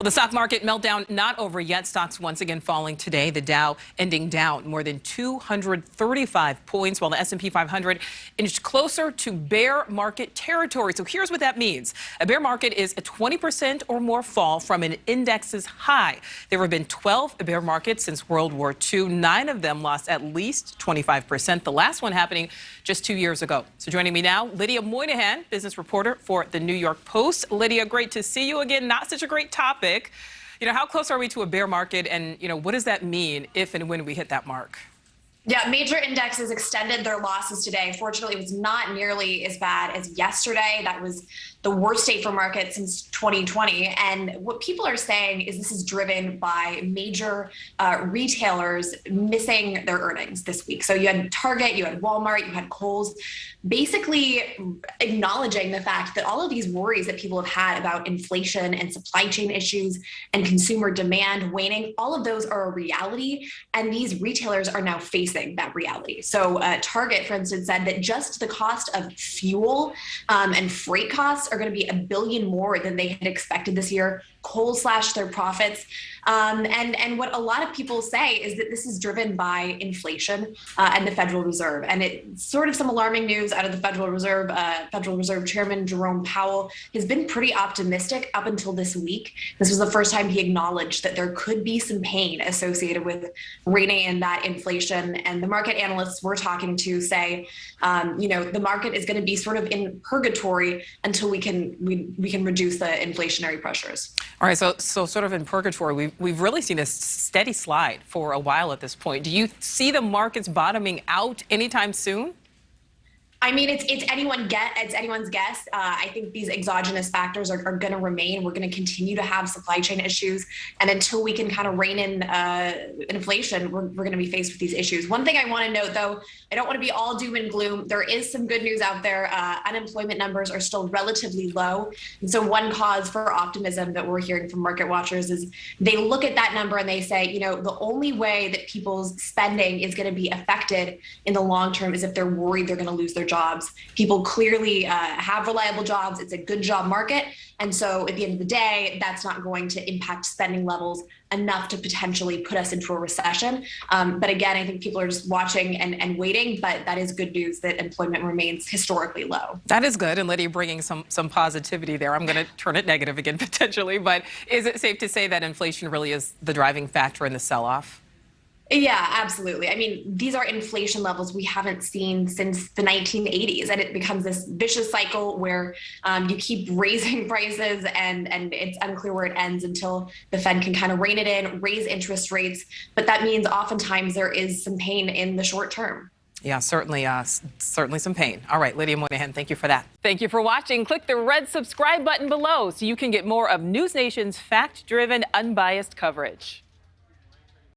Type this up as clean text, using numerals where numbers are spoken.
Well, the stock market meltdown not over yet. Stocks once again falling today. The Dow ending down more than 235 points, while the S&P 500 inched closer to bear market territory. So here's what that means. A bear market is a 20% or more fall from an index's high. There have been 12 bear markets since World War II. 9 of them lost at least 25%. The last one happening just 2 years ago. So joining me now, Lydia Moynihan, business reporter for the New York Post. Lydia, great to see you again. Not such a great topic. How close are we to a bear market, and what does that mean if and when we hit that mark? Yeah, major indexes extended their losses today. Fortunately, it was not nearly as bad as yesterday. That was the worst day for markets since 2020. And what people are saying is this is driven by major retailers missing their earnings this week. So you had Target, you had Walmart, you had Kohl's, basically acknowledging the fact that all of these worries that people have had about inflation and supply chain issues and consumer demand waning, all of those are a reality. And these retailers are now facing that reality. So Target, for instance, said that just the cost of fuel and freight costs are going to be $1 billion more than they had expected this year. Kohl's slashed their profits. And what a lot of people say is that this is driven by inflation and the Federal Reserve. And it's sort of some alarming news out of the Federal Reserve. Federal Reserve Chairman Jerome Powell has been pretty optimistic up until this week. This was the first time he acknowledged that there could be some pain associated with reining in that inflation. And the market analysts we're talking to say, the market is going to be sort of in purgatory until we can reduce the inflationary pressures. All right, so sort of in purgatory, we've really seen a steady slide for a while at this point. Do you see the markets bottoming out anytime soon? I mean, it's anyone's guess. I think these exogenous factors are going to remain. We're going to continue to have supply chain issues. And until we can kind of rein in inflation, we're going to be faced with these issues. One thing I want to note, though, I don't want to be all doom and gloom. There is some good news out there. Unemployment numbers are still relatively low. And so one cause for optimism that we're hearing from market watchers is they look at that number and they say, the only way that people's spending is going to be affected in the long term is if they're worried they're going to lose their jobs. People clearly have reliable jobs. It's a good job market. And so at the end of the day, that's not going to impact spending levels enough to potentially put us into a recession. But again, I think people are just watching and waiting. But that is good news that employment remains historically low. That is good. And Lydia bringing some positivity there. I'm going to turn it negative again, potentially. But is it safe to say that inflation really is the driving factor in the sell-off? Yeah, absolutely. I mean, these are inflation levels we haven't seen since the 1980s, and it becomes this vicious cycle where you keep raising prices and it's unclear where it ends until the Fed can kind of rein it in, raise interest rates. But that means oftentimes there is some pain in the short term. Yeah, certainly some pain. All right, Lydia Moynihan, thank you for that. Thank you for watching. Click the red subscribe button below so you can get more of NewsNation's fact-driven, unbiased coverage.